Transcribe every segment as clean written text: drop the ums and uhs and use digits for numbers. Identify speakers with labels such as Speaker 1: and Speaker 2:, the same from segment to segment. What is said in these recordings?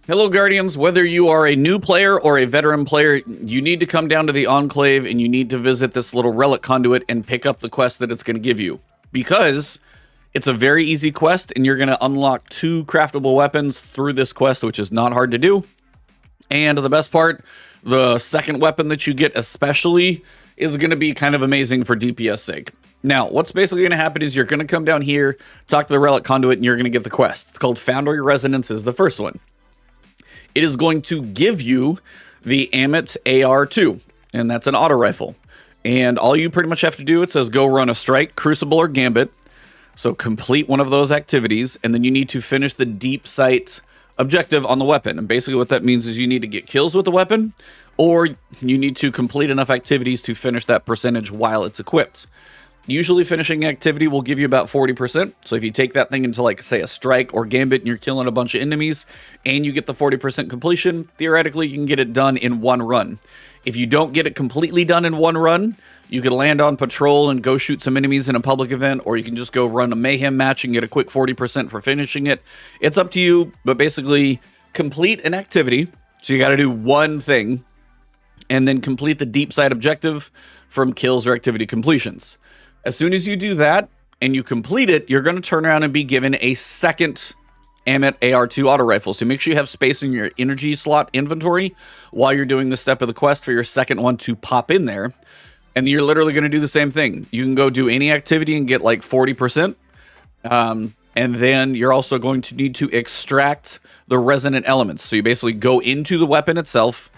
Speaker 1: Hello, Guardians. Whether you are a new player or a veteran player, you need to come down to the Enclave and you need to visit this little Relic conduit and pick up the quest that it's going to give you. Because it's a very easy quest and you're going to unlock 2 craftable weapons through this quest, which is not hard to do. And the best part, the second weapon that you get especially is going to be kind of amazing for DPS sake. Now, what's basically going to happen is you're going to come down here, talk to the Relic conduit, and you're going to get the quest. It's called Foundry Resonance is the first one. It is going to give you the Amit AR2, and that's an auto rifle. And all you pretty much have to do, it says go run a strike, crucible, or gambit. So complete one of those activities, and then you need to finish the deep sight objective on the weapon. And basically what that means is you need to get kills with the weapon, or you need to complete enough activities to finish that percentage while it's equipped. Usually finishing activity will give you about 40%. So if you take that thing into, like, say, a strike or gambit and you're killing a bunch of enemies and you get the 40% completion, theoretically you can get it done in one run. If you don't get it completely done in one run, you can land on patrol and go shoot some enemies in a public event, or you can just go run a mayhem match and get a quick 40% for finishing it. It's up to you, but basically complete an activity. So you got to do one thing and then complete the deep sight objective from kills or activity completions. As soon as you do that and you complete it, you're going to turn around and be given a second Amit AR2 auto rifle. So make sure you have space in your energy slot inventory while you're doing the step of the quest for your second one to pop in there. And you're literally going to do the same thing. You can go do any activity and get like 40%. And then you're also going to need to extract the resonant elements. So you basically go into the weapon itself,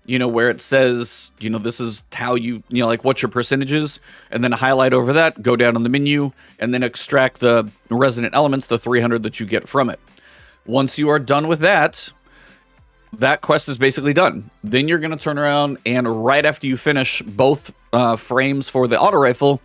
Speaker 1: you know, where it says, you know, this is how you know, like what's your percentages, and then highlight over that, go down on the menu, and then extract the resonant elements, the 300 that you get from it. Once you are done with that, that quest is basically done. Then you're going to turn around, and right after you finish both frames for the auto rifle,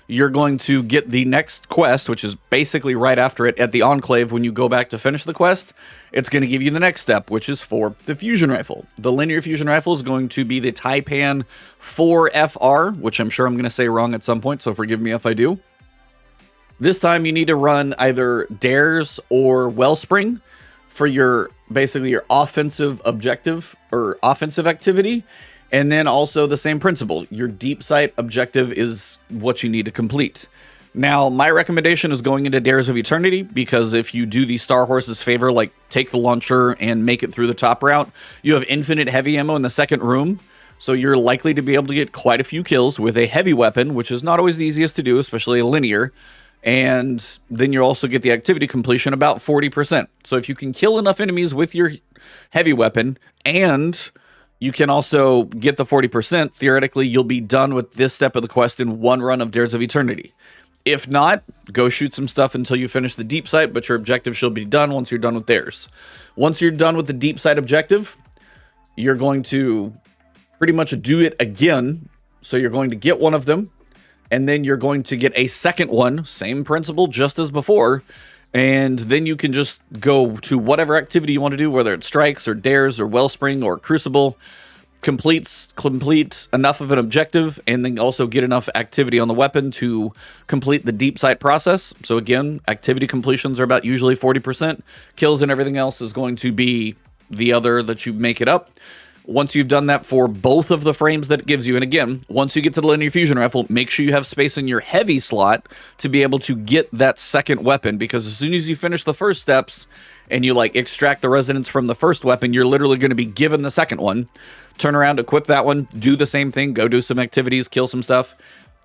Speaker 1: you're going to get the next quest, which is basically right after it at the Enclave. When you go back to finish the quest, it's going to give you the next step, which is for the fusion rifle. The linear fusion rifle is going to be the Taipan 4FR, which I'm sure I'm going to say wrong at some point, so forgive me if I do. This time you need to run either Dares or Wellspring for your, basically your offensive objective or offensive activity. And then also the same principle. Your deep sight objective is what you need to complete. Now, my recommendation is going into Dares of Eternity, because if you do the Star Horse's favor, like take the launcher and make it through the top route, you have infinite heavy ammo in the second room. So you're likely to be able to get quite a few kills with a heavy weapon, which is not always the easiest to do, especially a linear. And then you also get the activity completion about 40%. So if you can kill enough enemies with your heavy weapon and you can also get the 40%, theoretically, you'll be done with this step of the quest in one run of Dares of Eternity. If not, go shoot some stuff until you finish the deep sight, but your objective should be done once you're done with Dares. Once you're done with the deep sight objective, you're going to pretty much do it again. So you're going to get one of them, and then you're going to get a second one, same principle, just as before. And then you can just go to whatever activity you want to do, whether it's strikes or dares or wellspring or crucible, complete enough of an objective, and then also get enough activity on the weapon to complete the deep sight process. So again, activity completions are about usually 40%. Kills and everything else is going to be the other that you make it up. Once you've done that for both of the frames that it gives you, and again, once you get to the linear fusion rifle, make sure you have space in your heavy slot to be able to get that second weapon, because as soon as you finish the first steps and you like extract the resonance from the first weapon, you're literally going to be given the second one. Turn around, equip that one, do the same thing, go do some activities, kill some stuff,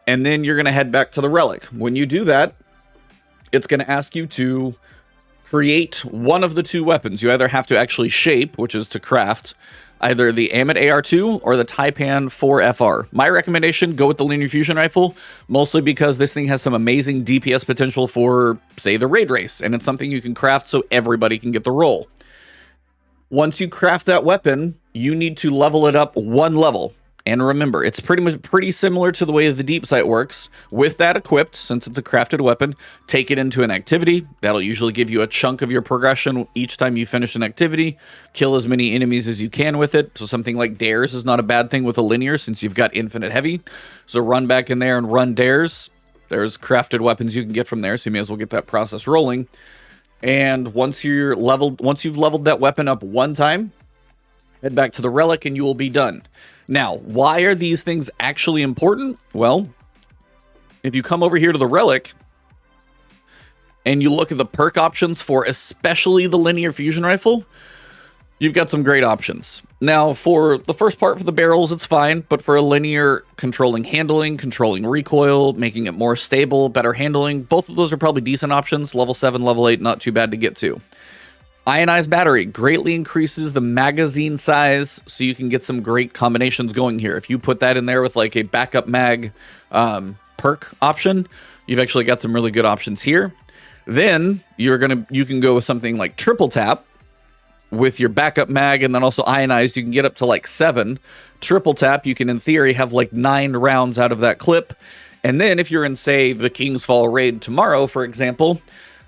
Speaker 1: and then you're going to head back to the Relic. When you do that, it's going to ask you to create one of the 2 weapons. You either have to actually shape, which is to craft, either the Amit AR2 or the Taipan 4FR. My recommendation, go with the linear fusion rifle, mostly because this thing has some amazing DPS potential for, say, the raid race, and it's something you can craft so everybody can get the roll. Once you craft that weapon, you need to level it up 1 level. And remember, it's pretty similar to the way the deep sight works. With that equipped, since it's a crafted weapon, take it into an activity. That'll usually give you a chunk of your progression each time you finish an activity. Kill as many enemies as you can with it. So something like Dares is not a bad thing with a linear, since you've got infinite heavy. So run back in there and run Dares. There's crafted weapons you can get from there, so you may as well get that process rolling. And once you've leveled that weapon up one time, head back to the Relic and you will be done. Now, why are these things actually important? Well, if you come over here to the Relic and you look at the perk options for especially the linear fusion rifle, you've got some great options. Now, for the first part for the barrels, it's fine, but for a linear, controlling handling, controlling recoil, making it more stable, better handling, both of those are probably decent options. Level 7, level 8, not too bad to get to. Ionized battery greatly increases the magazine size, so you can get some great combinations going here. If you put that in there with like a backup mag perk option, you've actually got some really good options here. Then you can go with something like triple tap with your backup mag, and then also ionized, you can get up to like 7. Triple tap, you can in theory have like 9 rounds out of that clip. And then if you're in, say, the King's Fall raid tomorrow, for example,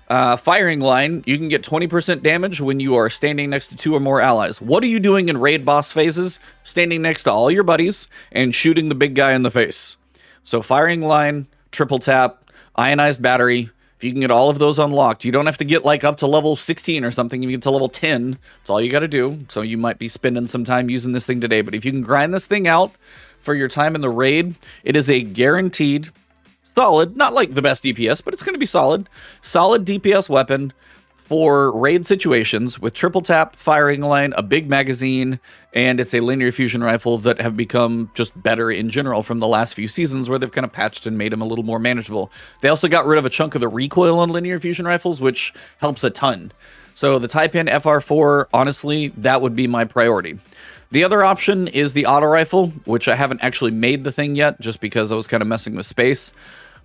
Speaker 1: firing line, you can get 20% damage when you are standing next to 2 or more allies. What are you doing in raid boss phases? Standing next to all your buddies and shooting the big guy in the face. So firing line, triple tap, ionized battery. If you can get all of those unlocked, you don't have to get like up to level 16 or something. You get to level 10. That's all you got to do. So you might be spending some time using this thing today. But if you can grind this thing out for your time in the raid, it is a guaranteed solid, not like the best DPS, but it's going to be solid DPS weapon for raid situations with triple tap, firing line, a big magazine, and it's a linear fusion rifle that have become just better in general from the last few seasons where they've kind of patched and made them a little more manageable. They also got rid of a chunk of the recoil on linear fusion rifles, which helps a ton. So the Taipan FR4, honestly, that would be my priority. The other option is the auto rifle, which I haven't actually made the thing yet just because I was kind of messing with space.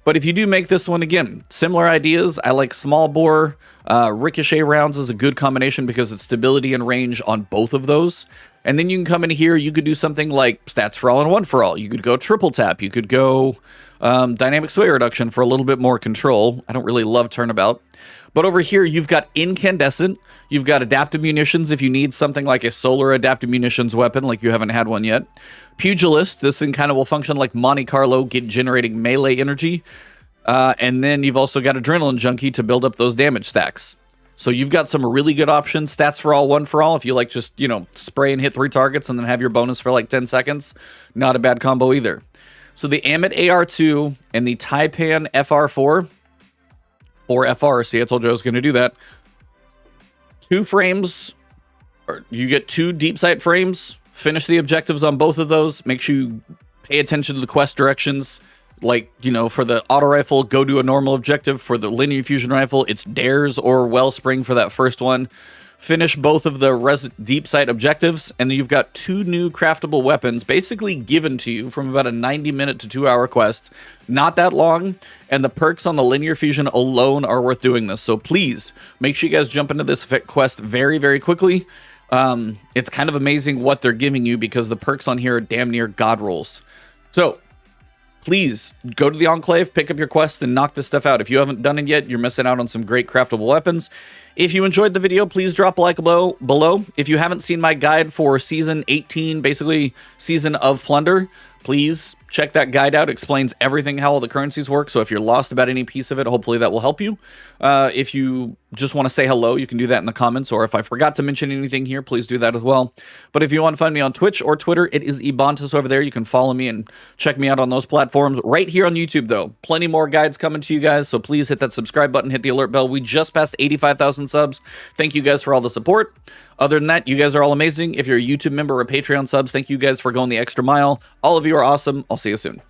Speaker 1: But if you do make this one, again, similar ideas. I like small bore. Ricochet rounds is a good combination because it's stability and range on both of those. And then you can come in here, you could do something like stats for all and one for all. You could go triple tap. You could go dynamic sway reduction for a little bit more control. I don't really love turnabout. But over here, you've got incandescent. You've got adaptive munitions if you need something like a solar adaptive munitions weapon, like you haven't had one yet. Pugilist, this thing kind of will function like Monte Carlo, generating melee energy. And then you've also got Adrenaline Junkie to build up those damage stacks. So you've got some really good options. Stats for all, one for all. If you like just, spray and hit 3 targets and then have your bonus for like 10 seconds, not a bad combo either. So the Amit AR2 and the Taipan FR4, 4FR, see, I told you I was going to do that. 2 frames, or you get 2 deep sight frames. Finish the objectives on both of those. Make sure you pay attention to the quest directions. Like, for the auto rifle, go to a normal objective. For the linear fusion rifle, it's dares or wellspring for that first one. Finish both of the deep sight objectives, and then you've got 2 new craftable weapons basically given to you from about a 90-minute to 2-hour quest. Not that long, and the perks on the linear fusion alone are worth doing this. So please, make sure you guys jump into this quest very, very quickly. It's kind of amazing what they're giving you because the perks on here are damn near god rolls. So please go to the Enclave, pick up your quest, and knock this stuff out. If you haven't done it yet, you're missing out on some great craftable weapons. If you enjoyed the video, please drop a like below. If you haven't seen my guide for Season 18, basically Season of Plunder, please check that guide out. It explains everything, how all the currencies work. So if you're lost about any piece of it, hopefully that will help you. If you just want to say hello, you can do that in the comments. Or if I forgot to mention anything here, please do that as well. But if you want to find me on Twitch or Twitter, it is Ebontis over there. You can follow me and check me out on those platforms. Right here on YouTube, though, plenty more guides coming to you guys. So please hit that subscribe button, hit the alert bell. We just passed 85,000 subs. Thank you guys for all the support. Other than that, you guys are all amazing. If you're a YouTube member or a Patreon subs, thank you guys for going the extra mile. All of you are awesome. I'll see you soon.